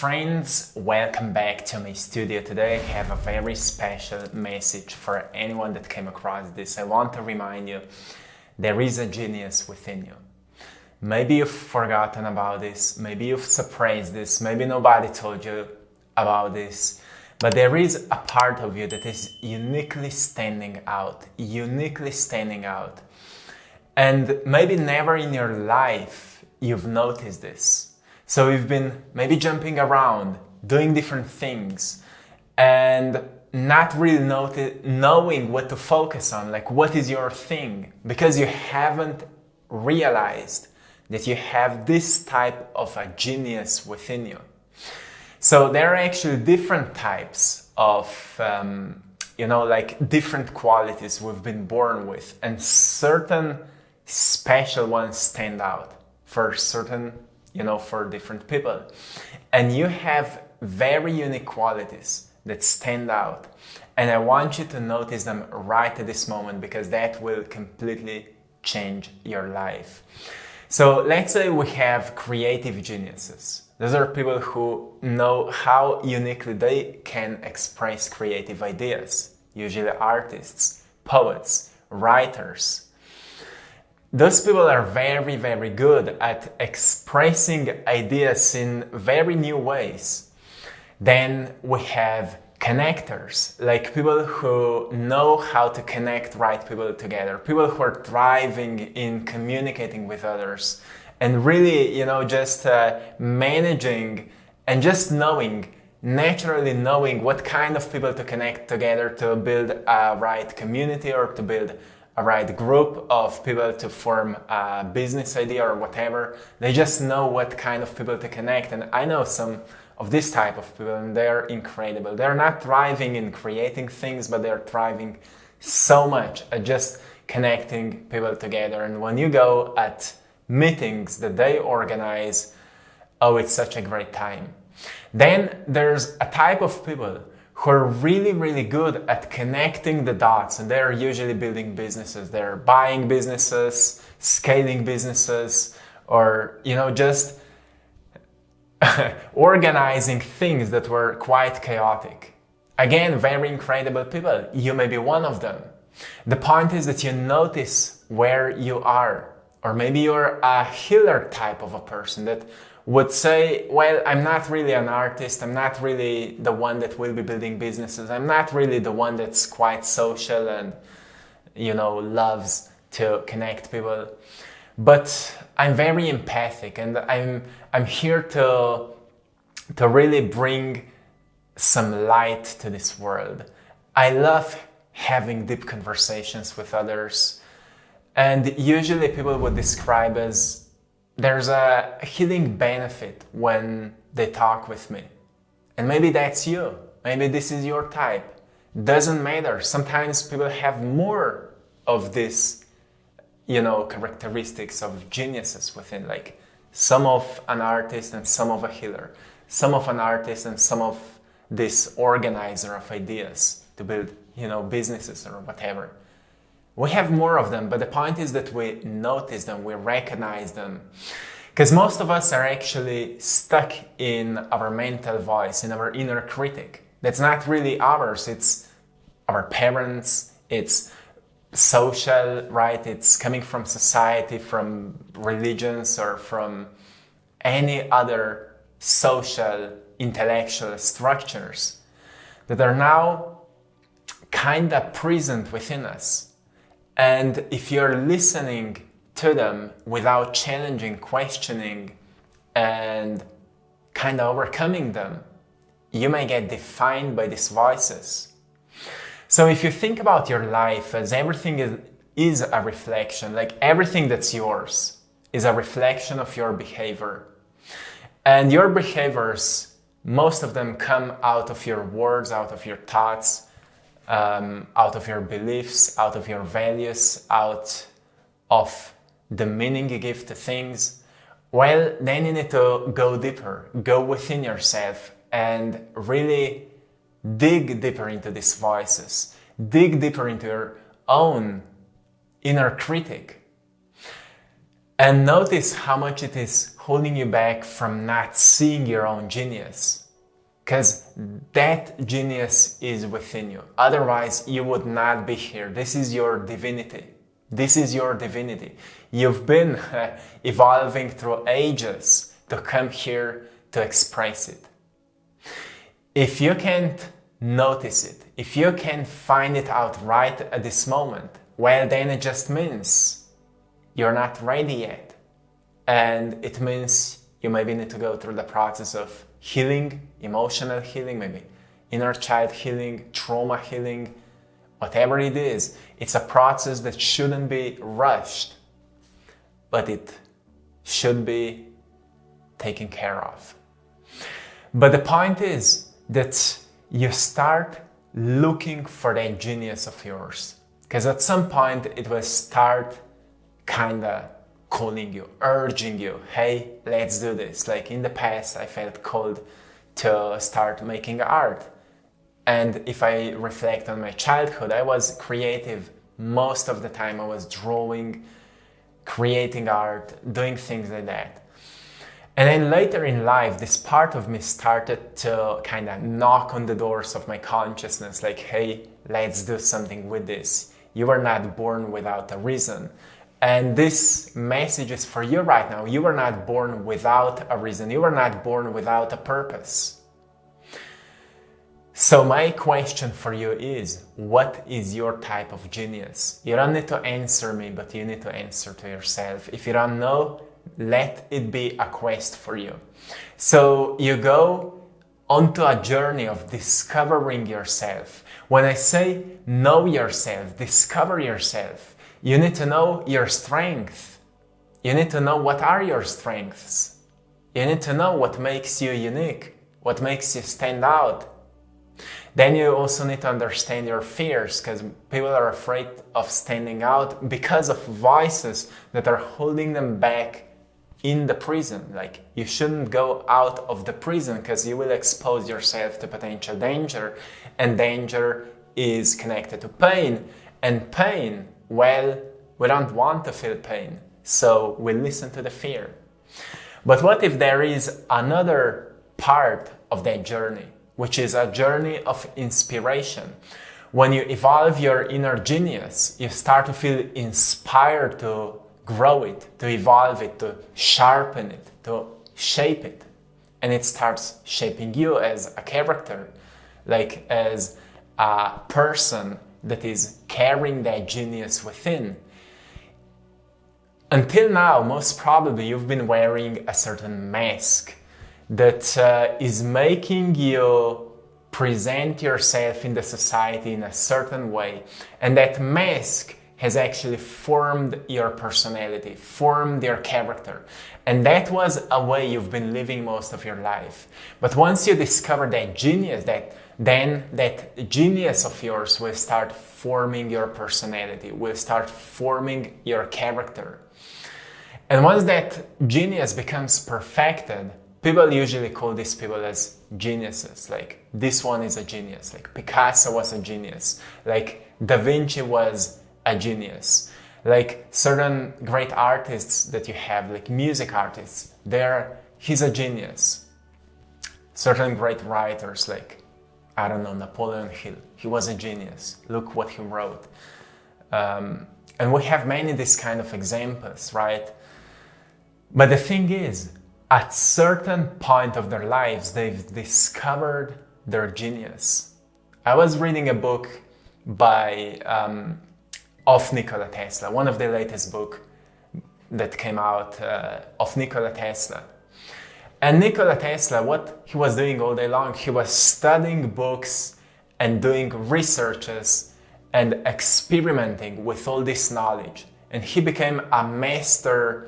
friends, welcome back to my studio. Today I have a very special message for anyone that came across this. I want to remind you, there is a genius within you. Maybe you've forgotten about this, maybe you've suppressed this, maybe nobody told you about this, but there is a part of you that is uniquely standing out. And maybe never in your life you've noticed this. So you've been maybe jumping around, doing different things, and not really knowing what to focus on, like what is your thing, because you haven't realized that you have this type of a genius within you. So there are actually different types of, different qualities we've been born with, and certain special ones stand out for for different people. And you have very unique qualities that stand out. And I want you to notice them right at this moment, because that will completely change your life. So let's say we have creative geniuses. Those are people who know how uniquely they can express creative ideas. Usually artists, poets, writers. Those people are very, very good at expressing ideas in very new ways. Then we have connectors, like people who know how to connect right people together, people who are thriving in communicating with others, and really, just managing and just naturally knowing what kind of people to connect together to build a right community or to build a right group of people to form a business idea or whatever. They just know what kind of people to connect. And I know some of this type of people, and they're incredible. They're not thriving in creating things, but they're thriving so much at just connecting people together. And when you go at meetings that they organize, oh, it's such a great time. Then there's a type of people who are really, really good at connecting the dots, and they're usually building businesses. They're buying businesses, scaling businesses, or, just organizing things that were quite chaotic. Again, very incredible people. You may be one of them. The point is that you notice where you are, or maybe you're a healer type of a person that would say, well, I'm not really an artist, I'm not really the one that will be building businesses, I'm not really the one that's quite social and, loves to connect people. But I'm very empathic, and I'm here to really bring some light to this world. I love having deep conversations with others, and usually people would describe as there's a healing benefit when they talk with me. And maybe that's you. Maybe this is your type. Doesn't matter. Sometimes people have more of this, characteristics of geniuses within, like some of an artist and some of a healer, some of an artist and some of this organizer of ideas to build, businesses or whatever. We have more of them, but the point is that we notice them, we recognize them. Because most of us are actually stuck in our mental voice, in our inner critic. That's not really ours, it's our parents, it's social, right? It's coming from society, from religions, or from any other social, intellectual structures that are now kind of present within us. And if you're listening to them without challenging, questioning, and kind of overcoming them, you may get defined by these voices. So if you think about your life as everything is a reflection, like everything that's yours is a reflection of your behavior. And your behaviors, most of them come out of your words, out of your thoughts, out of your beliefs, out of your values, out of the meaning you give to things. Well, then you need to go deeper, go within yourself and really dig deeper into these voices, dig deeper into your own inner critic, and notice how much it is holding you back from not seeing your own genius? Because that genius is within you. Otherwise, you would not be here. This is your divinity. This is your divinity. You've been evolving through ages to come here to express it. If you can't notice it, if you can't find it out right at this moment, well, then it just means you're not ready yet. And it means you maybe need to go through the process of healing, emotional healing, maybe inner child healing, trauma healing, whatever it is. It's a process that shouldn't be rushed, but it should be taken care of. But the point is that you start looking for that genius of yours, because at some point it will start kinda calling you, urging you, hey, let's do this. Like in the past, I felt called to start making art. And if I reflect on my childhood, I was creative. Most of the time I was drawing, creating art, doing things like that. And then later in life, this part of me started to kind of knock on the doors of my consciousness, like, hey, let's do something with this. You were not born without a reason. And this message is for you right now. You were not born without a reason. You were not born without a purpose. So my question for you is, what is your type of genius? You don't need to answer me, but you need to answer to yourself. If you don't know, let it be a quest for you. So you go onto a journey of discovering yourself. When I say know yourself, discover yourself, you need to know your strength. You need to know what are your strengths. You need to know what makes you unique, what makes you stand out. Then you also need to understand your fears, because people are afraid of standing out because of voices that are holding them back in the prison. Like, you shouldn't go out of the prison because you will expose yourself to potential danger, and danger is connected to pain, and pain, well, we don't want to feel pain, so we listen to the fear. But what if there is another part of that journey, which is a journey of inspiration? When you evolve your inner genius, you start to feel inspired to grow it, to evolve it, to sharpen it, to shape it. And it starts shaping you as a character, like as a person that is carrying that genius within. Until now, most probably you've been wearing a certain mask that is making you present yourself in the society in a certain way. And that mask has actually formed your personality, formed your character. And that was a way you've been living most of your life. But once you discover that genius, then that genius of yours will start forming your personality, will start forming your character. And once that genius becomes perfected, people usually call these people as geniuses. Like, this one is a genius. Like, Picasso was a genius. Like, Da Vinci was a genius. Like, certain great artists that you have, like music artists, he's a genius. Certain great writers, like, I don't know, Napoleon Hill, he was a genius. Look what he wrote. And we have many these kind of examples, right? But the thing is, at certain point of their lives, they've discovered their genius. I was reading a book of Nicola Tesla, one of the latest books that came out of Nicola Tesla. And Nicola Tesla, what he was doing all day long, he was studying books and doing researches and experimenting with all this knowledge. And he became a master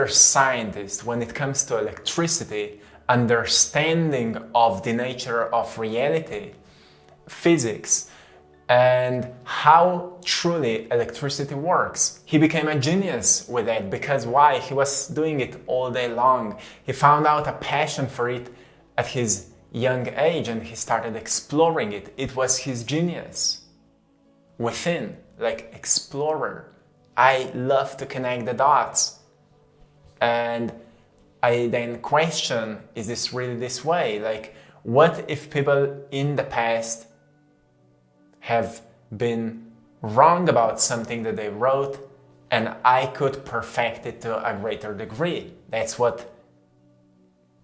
scientist when it comes to electricity, understanding of the nature of reality, physics, and how truly electricity works. He became a genius with that because why? He was doing it all day long. He found out a passion for it at his young age and he started exploring it. It was his genius within, like explorer. I love to connect the dots. And I then question, is this really this way? Like, what if people in the past have been wrong about something that they wrote and I could perfect it to a greater degree? That's what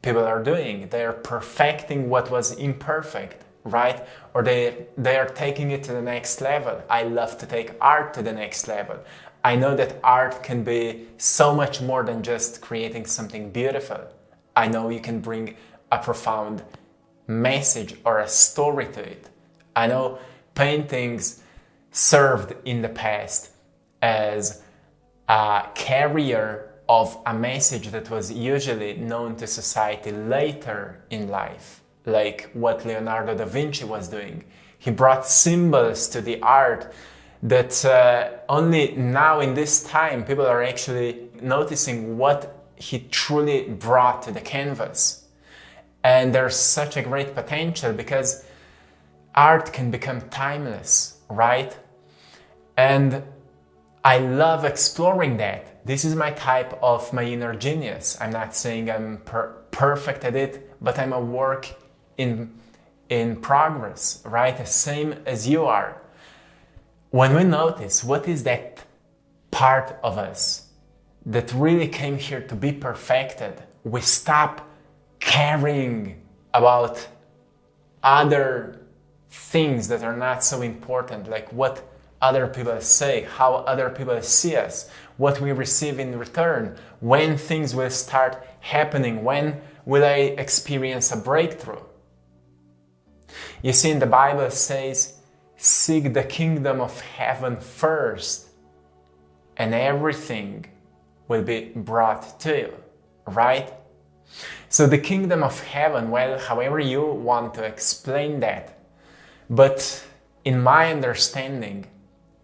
people are doing. They are perfecting what was imperfect, right? Or they are taking it to the next level. I love to take art to the next level. I know that art can be so much more than just creating something beautiful. I know you can bring a profound message or a story to it. I know paintings served in the past as a carrier of a message that was usually known to society later in life, like what Leonardo Da Vinci was doing. He brought symbols to the art that only now in this time people are actually noticing what he truly brought to the canvas. And there's such a great potential because art can become timeless, right? And I love exploring that. This is my type of my inner genius. I'm not saying I'm perfect at it, but I'm a work in progress, right? The same as you are. When we notice what is that part of us that really came here to be perfected, we stop caring about other things that are not so important, like what other people say, how other people see us, what we receive in return, when things will start happening, when will I experience a breakthrough. You see, in the Bible it says, seek the kingdom of heaven first, and everything will be brought to you, right? So the kingdom of heaven, well, however you want to explain that, but in my understanding,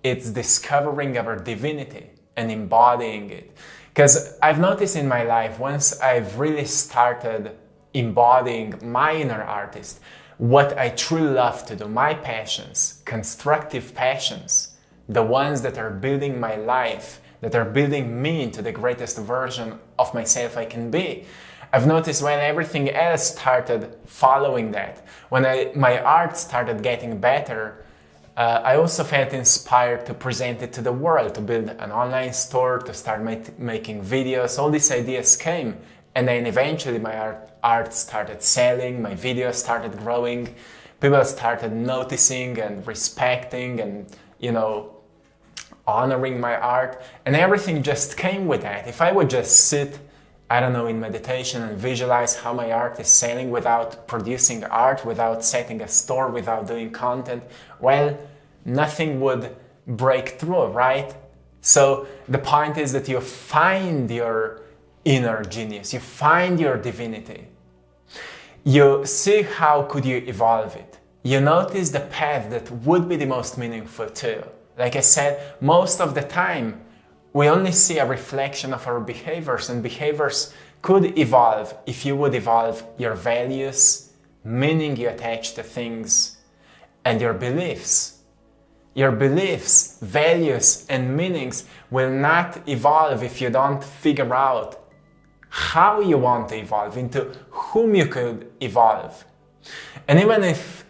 it's discovering our divinity and embodying it. Because I've noticed in my life, once I've really started embodying my inner artist, what I truly love to do, my passions, constructive passions, the ones that are building my life, that are building me into the greatest version of myself I can be. I've noticed when everything else started following that, when my art started getting better, I also felt inspired to present it to the world, to build an online store, to start making videos. All these ideas came, and then eventually my art started selling, my videos started growing, people started noticing and respecting and, honoring my art, and everything just came with that. If I would just sit, I don't know, in meditation and visualize how my art is selling without producing art, without setting a store, without doing content, well, nothing would break through, right? So the point is that you find your inner genius, you find your divinity. You see how could you evolve it. You notice the path that would be the most meaningful to you. Like I said, most of the time, we only see a reflection of our behaviors, and behaviors could evolve if you would evolve your values, meaning you attach to things, and your beliefs. Your beliefs, values, and meanings will not evolve if you don't figure out how you want to evolve, into whom you could evolve. And even if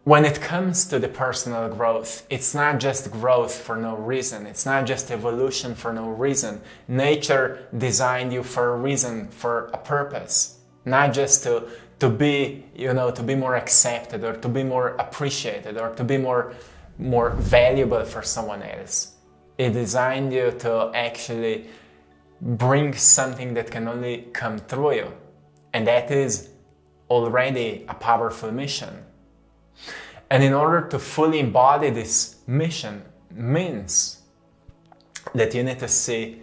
when it comes to the personal growth, it's not just growth for no reason. It's not just evolution for no reason. Nature designed you for a reason, for a purpose. Not just to be, to be more accepted or to be more appreciated or to be more valuable for someone else. It designed you to actually bring something that can only come through you. And that is already a powerful mission. And in order to fully embody this mission means that you need to see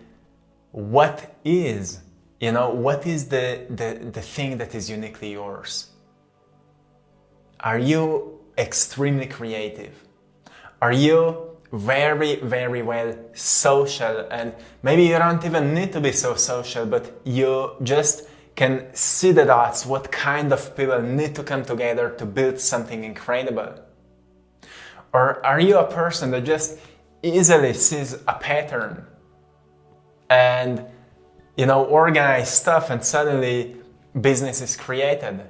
what is the thing that is uniquely yours. Are you extremely creative? Are you very, very well social? And maybe you don't even need to be so social, but you just can see the dots, what kind of people need to come together to build something incredible? Or are you a person that just easily sees a pattern and organize stuff and suddenly business is created.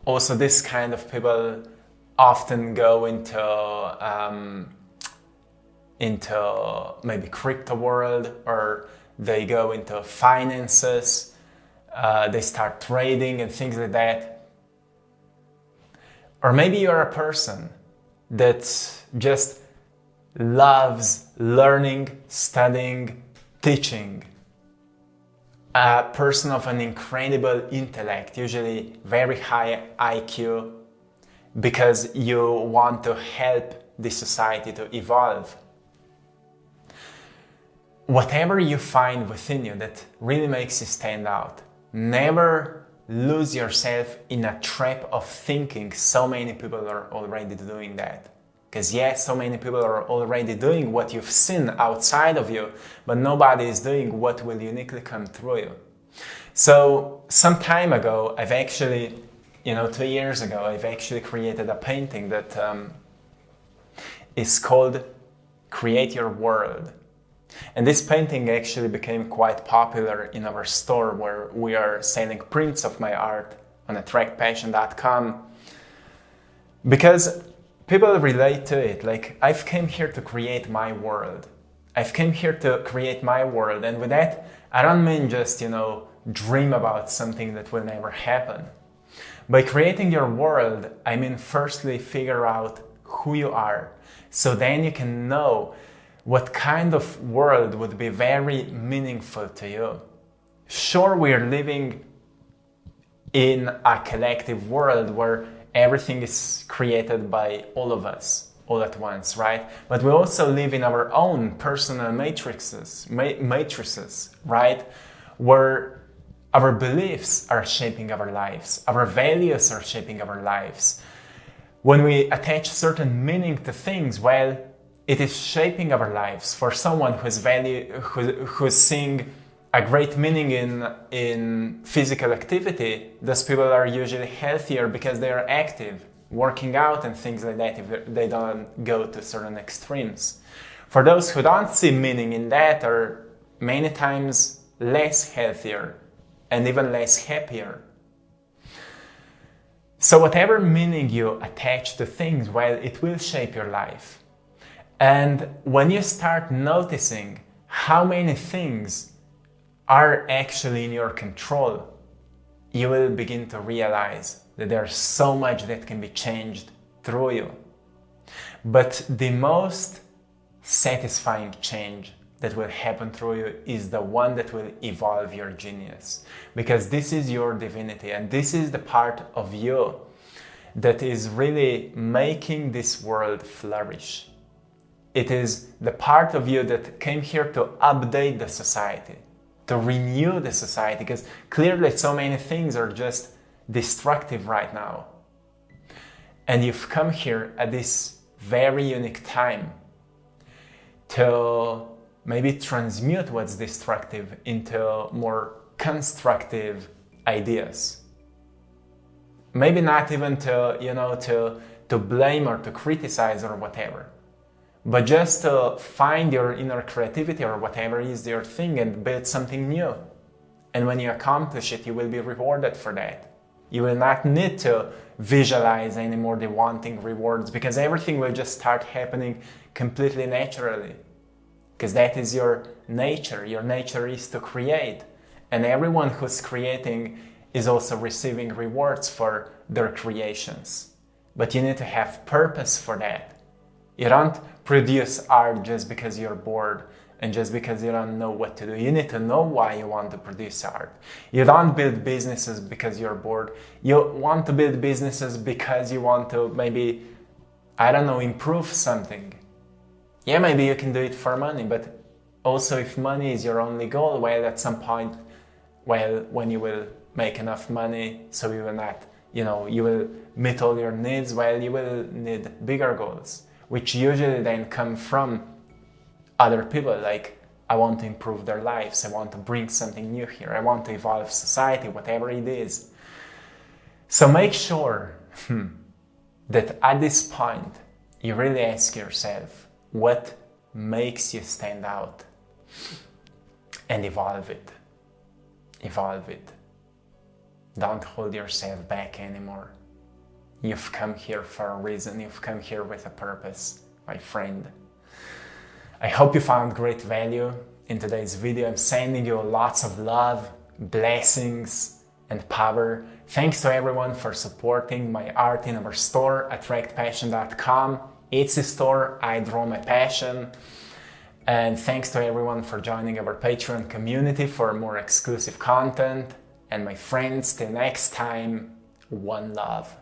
Also, this kind of people often go into maybe crypto world, or they go into finances, they start trading and things like that. Or maybe you're a person that just loves learning, studying, teaching. A person of an incredible intellect, usually very high IQ, because you want to help the society to evolve. Whatever you find within you that really makes you stand out, never lose yourself in a trap of thinking so many people are already doing that. Because yes, so many people are already doing what you've seen outside of you, but nobody is doing what will uniquely come through you. So some time ago, I've actually, 2 years ago, I've actually created a painting that is called Create Your World. And this painting actually became quite popular in our store, where we are selling prints of my art on AttractPassion.com, because people relate to it. Like, I've came here to create my world. I've came here to create my world. And with that, I don't mean just, dream about something that will never happen. By creating your world, I mean firstly figure out who you are. So then you can know what kind of world would be very meaningful to you. Sure, we're living in a collective world where everything is created by all of us all at once, right? But we also live in our own personal matrices, right? Where our beliefs are shaping our lives, our values are shaping our lives. When we attach certain meaning to things, well, it is shaping our lives. For someone who's seeing a great meaning in physical activity, those people are usually healthier because they are active, working out and things like that, if they don't go to certain extremes. For those who don't see meaning in that, are many times less healthier and even less happier. So whatever meaning you attach to things, well, it will shape your life. And when you start noticing how many things are actually in your control, you will begin to realize that there's so much that can be changed through you. But the most satisfying change that will happen through you is the one that will evolve your genius. Because this is your divinity, and this is the part of you that is really making this world flourish. It is the part of you that came here to update the society, to renew the society, because clearly so many things are just destructive right now. And you've come here at this very unique time to maybe transmute what's destructive into more constructive ideas. Maybe not even to blame or to criticize or whatever, but just to find your inner creativity or whatever is your thing and build something new. And when you accomplish it, you will be rewarded for that. You will not need to visualize anymore the wanting rewards, because everything will just start happening completely naturally. Because that is your nature. Your nature is to create. And everyone who's creating is also receiving rewards for their creations. But you need to have purpose for that. You don't produce art just because you're bored and just because you don't know what to do. You need to know why you want to produce art. You don't build businesses because you're bored. You want to build businesses because you want to maybe, improve something. Yeah, maybe you can do it for money, but also if money is your only goal, well, at some point, when you will make enough money, so you will not, you will meet all your needs, well, you will need bigger goals, which usually then come from other people. Like, I want to improve their lives, I want to bring something new here, I want to evolve society, whatever it is. So make sure that at this point, you really ask yourself, what makes you stand out, and evolve it. evolve it. Don't hold yourself back anymore. You've come here for a reason. You've come here with a purpose, my friend. I hope you found great value in today's video. I'm sending you lots of love, blessings, and power. Thanks to everyone for supporting my art in our store, AttractPassion.com. It's the store I draw my passion. And thanks to everyone for joining our Patreon community for more exclusive content. And my friends, till next time, one love.